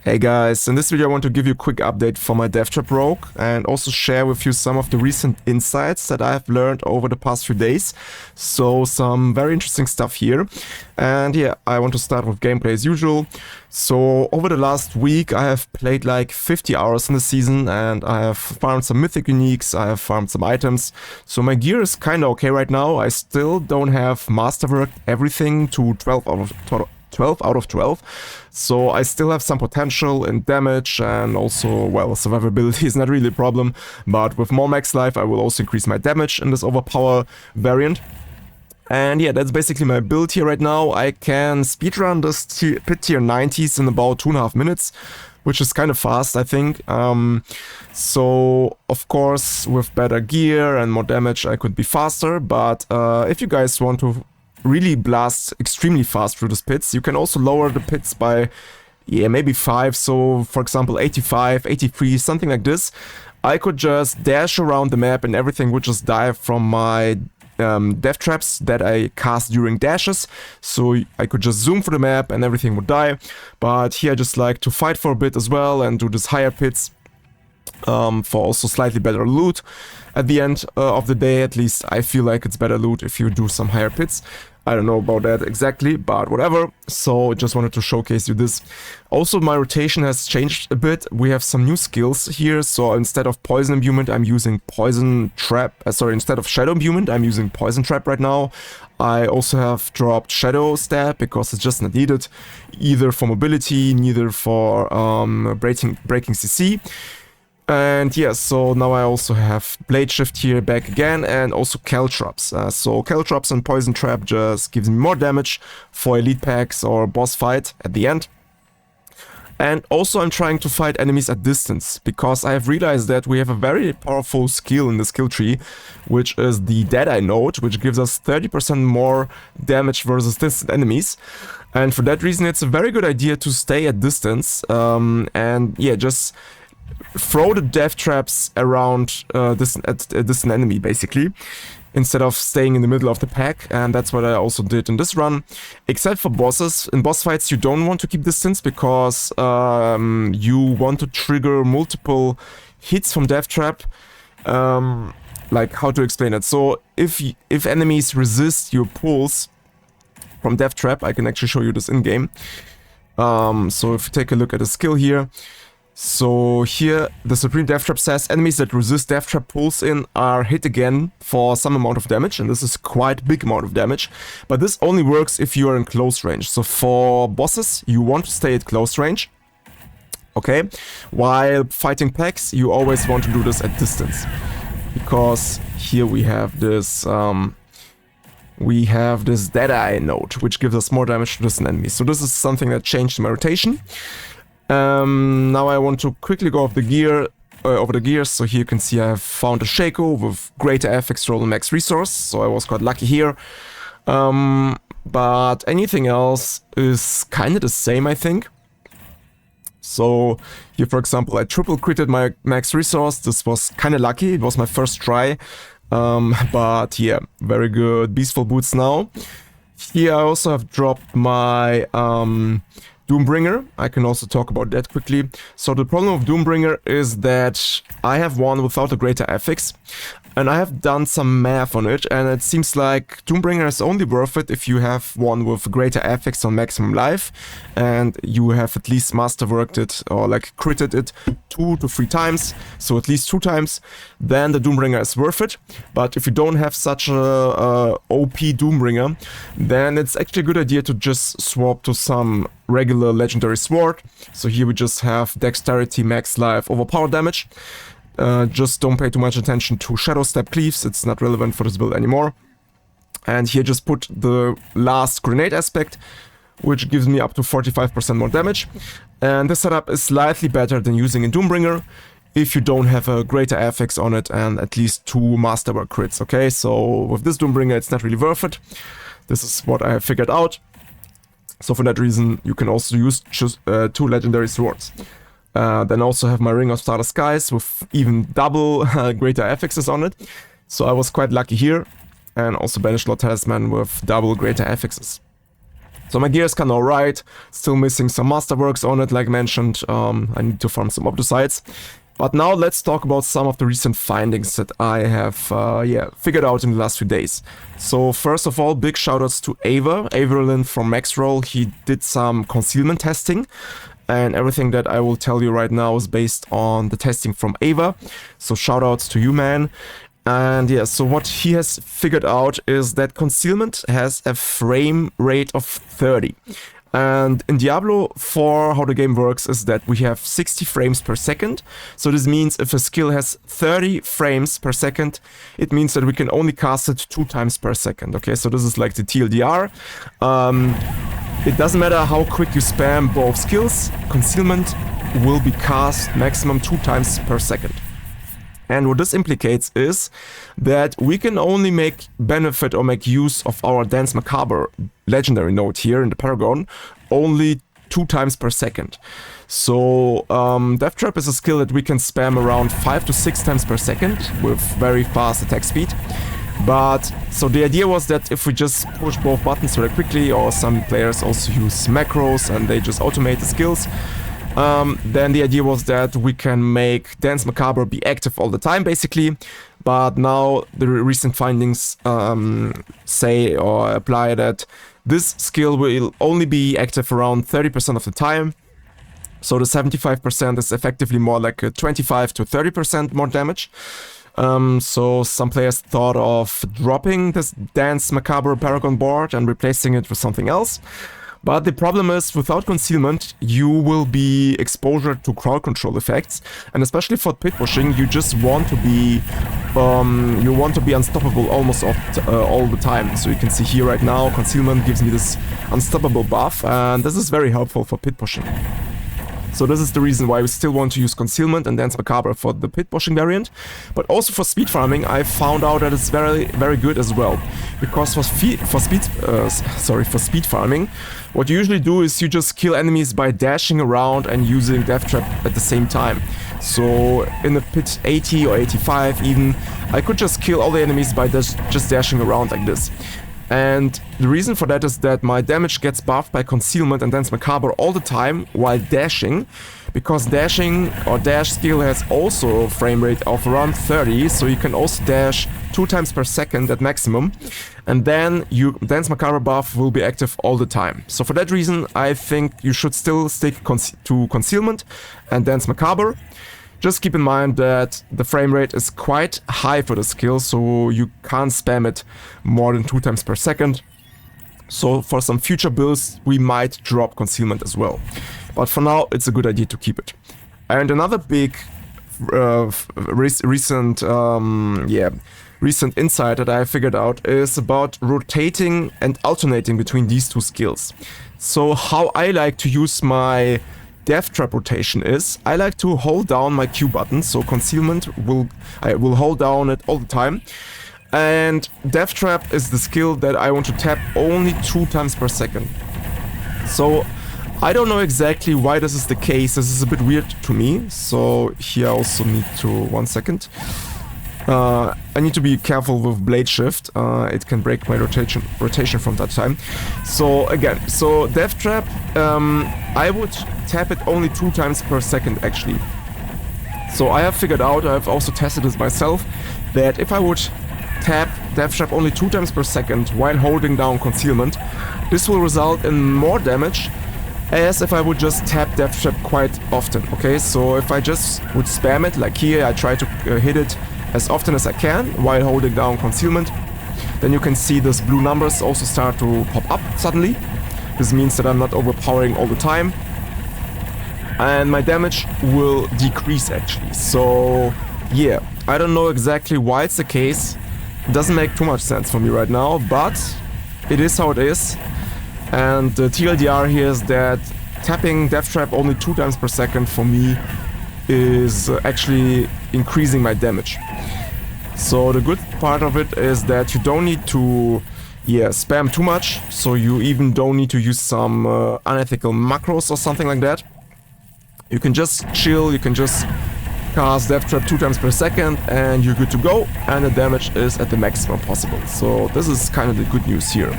Hey guys, in this video I want to give you a quick update for my death trap rogue and also share with you some of the recent insights that I have learned over the past few days. So some very interesting stuff here. And yeah, I want to start with gameplay as usual. So over the last week I have played like 50 hours in the season and I have farmed some mythic uniques, I have farmed some items. So my gear is kinda okay right now. I still don't have masterworked everything to 12 out of 12, so I still have some potential in damage and also, well, survivability is not really a problem, but with more max life I will also increase my damage in this overpower variant. And yeah, that's basically my build here right now. I can speedrun this pit tier 90s in about 2.5 minutes, which is kind of fast, I think. So, of course, with better gear and more damage I could be faster, but if you guys want to really blast extremely fast through these pits, you can also lower the pits by, yeah, maybe 5, so for example 85, 83, something like this. I could just dash around the map and everything would just die from my death traps that I cast during dashes, so I could just zoom through the map and everything would die. But here I just like to fight for a bit as well and do this higher pits for also slightly better loot. At the end of the day, at least I feel like it's better loot if you do some higher pits. I don't know about that exactly, but whatever. So just wanted to showcase you this. Also, my rotation has changed a bit. We have some new skills here. So instead of poison imbuement, I'm using poison trap. Instead of shadow imbuement, I'm using poison trap right now. I also have dropped shadow stab because it's just not needed, either for mobility, neither for breaking CC. And yeah, so now I also have Blade Shift here back again and also Caltrops. So Caltrops and Poison Trap just gives me more damage for elite packs or boss fight at the end. And also I'm trying to fight enemies at distance, because I have realized that we have a very powerful skill in the skill tree, which is the Deadeye node, which gives us 30% more damage versus distant enemies. And for that reason it's a very good idea to stay at distance and yeah, just throw the death traps around a distant enemy, basically, instead of staying in the middle of the pack. And that's what I also did in this run. Except for bosses. In boss fights you don't want to keep distance, because you want to trigger multiple hits from death trap. Like, how to explain it? So if enemies resist your pulls from death trap, I can actually show you this in game. So if you take a look at the skill here, so here the Supreme Death Trap says enemies that resist Death Trap pulls in are hit again for some amount of damage, and this is quite a big amount of damage. But this only works if you are in close range. So for bosses you want to stay at close range, okay? While fighting packs you always want to do this at distance, because here we have this Deadeye node, which gives us more damage to distant enemies. So this is something that changed my rotation. Now I want to quickly go over the gears. So here you can see I have found a Shaco with greater FX roll and max resource, so I was quite lucky here. But anything else is kind of the same, I think. So here, for example, I triple critted my max resource. This was kind of lucky, it was my first try. But yeah, very good Beastful Boots now. Here I also have dropped my Doombringer. I can also talk about that quickly. So the problem with Doombringer is that I have one without a greater FX, and I have done some math on it, and it seems like Doombringer is only worth it if you have one with greater FX on maximum life, and you have at least masterworked it or like critted it 2 to 3 times, so at least 2 times, then the Doombringer is worth it. But if you don't have such a OP Doombringer, then it's actually a good idea to just swap to some regular legendary sword. So here we just have dexterity, max life, overpower damage. Just don't pay too much attention to shadow step cleaves, it's not relevant for this build anymore. And here just put the last grenade aspect, which gives me up to 45% more damage. And this setup is slightly better than using a Doombringer if you don't have a greater FX on it and at least 2 masterwork crits, okay? So with this Doombringer it's not really worth it. This is what I have figured out. So for that reason you can also use 2 legendary swords. Then also have my Ring of Starless Skies with even double greater FXs on it. So I was quite lucky here. And also Banished Lord Talisman with double greater FXs. So my gear is kind of alright, still missing some masterworks on it, like mentioned. I need to farm some optosites. But now let's talk about some of the recent findings that I have figured out in the last few days. So first of all, big shoutouts to Averlin from Maxroll. He did some concealment testing, and everything that I will tell you right now is based on the testing from Ava. So shoutouts to you, man. And yeah, so what he has figured out is that Concealment has a frame rate of 30. And in Diablo 4, how the game works is that we have 60 frames per second. So this means if a skill has 30 frames per second, it means that we can only cast it 2 times per second. Okay, so this is like the TLDR. It doesn't matter how quick you spam both skills, Concealment will be cast maximum 2 times per second. And what this implicates is that we can only make benefit or make use of our Dance Macabre legendary node here in the Paragon only 2 times per second. So Death Trap is a skill that we can spam around 5 to 6 times per second with very fast attack speed. But so the idea was that if we just push both buttons very quickly, or some players also use macros and they just automate the skills, then the idea was that we can make Dance Macabre be active all the time, basically. But now the recent findings say or apply that this skill will only be active around 30% of the time. So the 75% is effectively more like a 25 to 30% more damage. So some players thought of dropping this Dance Macabre Paragon board and replacing it with something else. But the problem is, without Concealment, you will be exposed to crowd control effects, and especially for pit pushing, you just want to be, unstoppable almost all the time. So you can see here right now, Concealment gives me this unstoppable buff, and this is very helpful for pit pushing. So this is the reason why we still want to use Concealment and Dance Macabre for the pit pushing variant. But also for speed farming, I found out that it's very good as well. Because for speed farming, what you usually do is you just kill enemies by dashing around and using Death Trap at the same time. So in a pit 80 or 85 even, I could just kill all the enemies by just dashing around like this. And the reason for that is that my damage gets buffed by Concealment and Dance Macabre all the time while dashing, because dashing or dash skill has also a frame rate of around 30, so you can also dash 2 times per second at maximum, and then your Dance Macabre buff will be active all the time. So for that reason, I think you should still stick to Concealment and Dance Macabre. Just keep in mind that the frame rate is quite high for the skill, so you can't spam it more than 2 times per second. So for some future builds, we might drop Concealment as well. But for now, it's a good idea to keep it. And another big recent insight that I figured out is about rotating and alternating between these two skills. So how I like to use my Death Trap rotation is, I like to hold down my Q button, so Concealment I will hold down it all the time. And Death Trap is the skill that I want to tap only 2 times per second. So I don't know exactly why this is the case. This is a bit weird to me. So here I also need to, 1 second. I need to be careful with Blade Shift. It can break my rotation from that time. So again, so Death Trap, I would tap it only 2 times per second actually. So I have figured out, I've also tested this myself, that if I would tap Death Trap only 2 times per second while holding down Concealment, this will result in more damage as if I would just tap Death Trap quite often. Okay, so if I just would spam it, like here I try to hit it as often as I can while holding down Concealment, then you can see those blue numbers also start to pop up suddenly. This means that I'm not overpowering all the time, and my damage will decrease actually. So yeah, I don't know exactly why it's the case. It doesn't make too much sense for me right now, but it is how it is. And the TLDR here is that tapping Death Trap only 2 times per second for me is actually increasing my damage. So the good part of it is that you don't need to spam too much, so you even don't need to use some unethical macros or something like that. You can just chill, you can just cast Death Trap 2 times per second and you're good to go, and the damage is at the maximum possible. So this is kind of the good news here.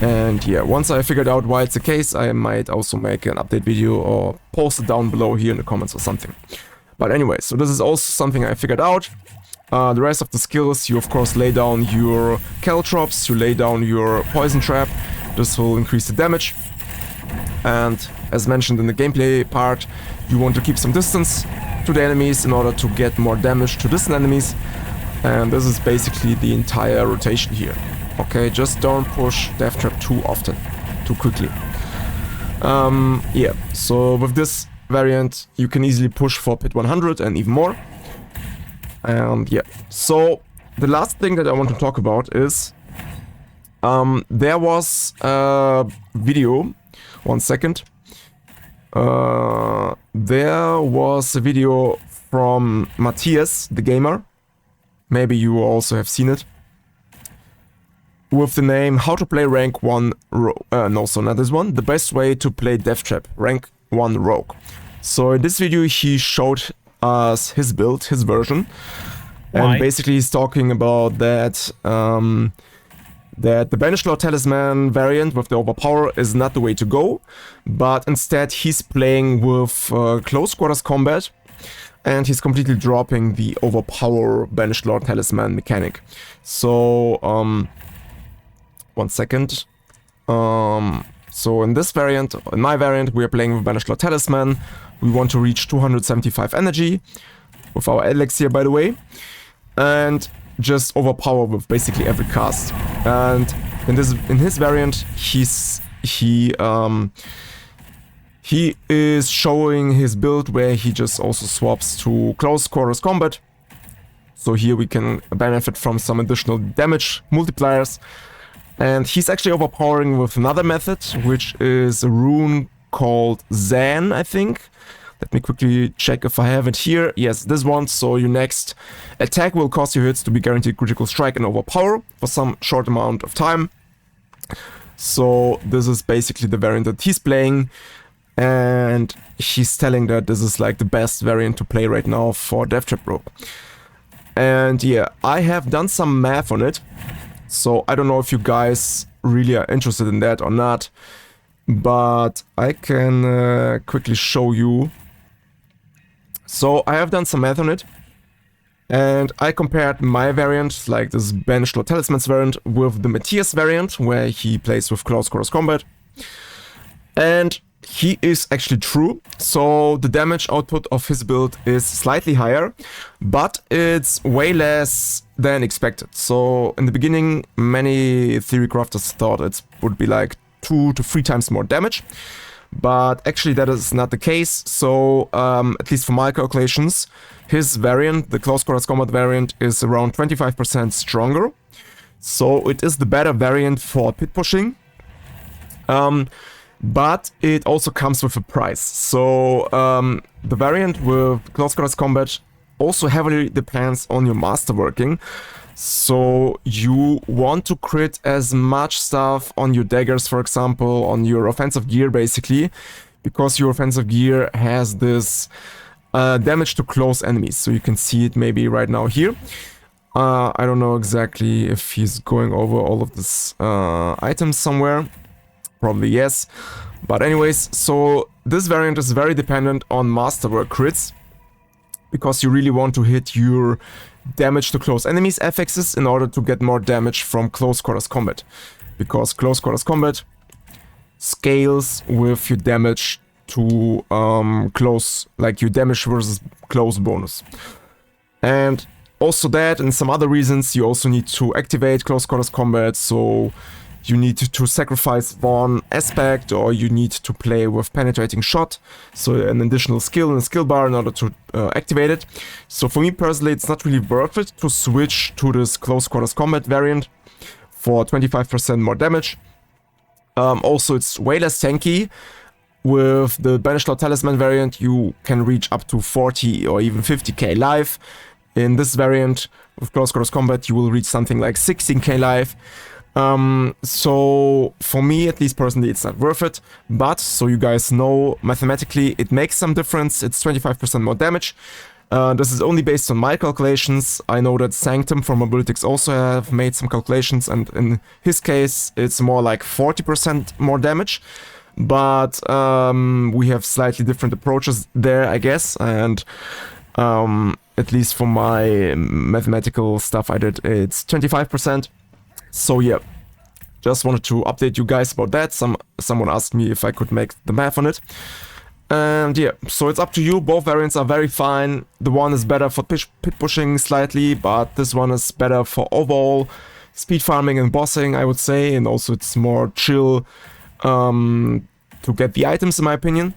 And yeah, once I figured out why it's the case, I might also make an update video or post it down below here in the comments or something. But anyway, so this is also something I figured out. The rest of the skills, you of course lay down your caltrops, you lay down your poison trap. This will increase the damage. And as mentioned in the gameplay part, you want to keep some distance to the enemies in order to get more damage to distant enemies. And this is basically the entire rotation here. Okay, just don't push Death Trap too often, too quickly. Yeah, so with this variant, you can easily push for Pit 100 and even more. And yeah, so the last thing that I want to talk about is there was a video. 1 second. There was a video from MattiasTheGamer. Maybe you also have seen it. With the name How to Play Rank 1 Rogue. No, so not this one. The best way to play Death Trap Rank 1 Rogue. So in this video he showed us his build, his version. Why? And basically he's talking about that that the Banished Lord Talisman variant with the Overpower is not the way to go, but instead he's playing with close quarters combat, and he's completely dropping the Overpower Banished Lord Talisman mechanic. So, 1 second. So in this variant, in my variant, we are playing with Banished Lord Talisman. We want to reach 275 energy with our elixir, by the way, and just overpower with basically every cast. And in his variant, he is showing his build where he just also swaps to close quarters combat. So here we can benefit from some additional damage multipliers. And he's actually overpowering with another method, which is a rune called Zan, I think. Let me quickly check if I have it here. Yes, this one. So your next attack will cause your hits to be guaranteed critical strike and overpower for some short amount of time. So this is basically the variant that he's playing. And he's telling that this is like the best variant to play right now for Death Trap Rogue. And yeah, I have done some math on it. So I don't know if you guys really are interested in that or not. But I can quickly show you. So I have done some math on it, and I compared my variant, like this Banished Lord Talisman's variant, with the Mattias variant, where he plays with close quarters combat. And he is actually true. So the damage output of his build is slightly higher, but it's way less than expected. So in the beginning, many theory crafters thought it would be like 2 to 3 times more damage. But actually that is not the case. So at least for my calculations, his variant, the close quarters combat variant, is around 25% stronger. So it is the better variant for pit pushing. But it also comes with a price. So the variant with close quarters combat also heavily depends on your masterworking. So you want to crit as much stuff on your daggers, for example, on your offensive gear basically, because your offensive gear has this damage to close enemies. So you can see it maybe right now here. I don't know exactly if he's going over all of this items somewhere. Probably yes. But anyways, so this variant is very dependent on masterwork crits, because you really want to hit your damage to close enemies affixes in order to get more damage from close quarters combat, because close quarters combat scales with your damage to close, like your damage versus close bonus. And also that and some other reasons, you also need to activate close quarters combat, so you need to sacrifice one aspect, or you need to play with penetrating shot, so an additional skill in the skill bar in order to activate it. So for me personally, it's not really worth it to switch to this close quarters combat variant for 25% more damage. Also, it's way less tanky. With the Banished Lord Talisman variant, you can reach up to 40 or even 50k life. In this variant, with close quarters combat, you will reach something like 16k life. So for me, at least personally, it's not worth it. But so you guys know, mathematically, it makes some difference. It's 25% more damage. This is only based on my calculations. I know that Sanctum from Mobilitix also have made some calculations, and in his case it's more like 40% more damage. But we have slightly different approaches there, I guess, and at least for my mathematical stuff I did, it's 25%. So yeah, just wanted to update you guys about that. Someone asked me if I could make the math on it. And yeah, so it's up to you. Both variants are very fine. The one is better for pit pushing slightly, but this one is better for overall speed farming and bossing, I would say. And also it's more chill to get the items, in my opinion.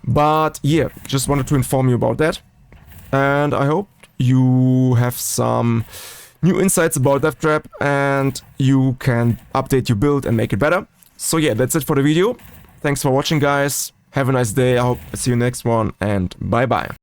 But yeah, just wanted to inform you about that. And I hope you have some new insights about Deathtrap and you can update your build and make it better. So yeah, that's it for the video. Thanks for watching, guys. Have a nice day. I hope I see you next one, and bye bye.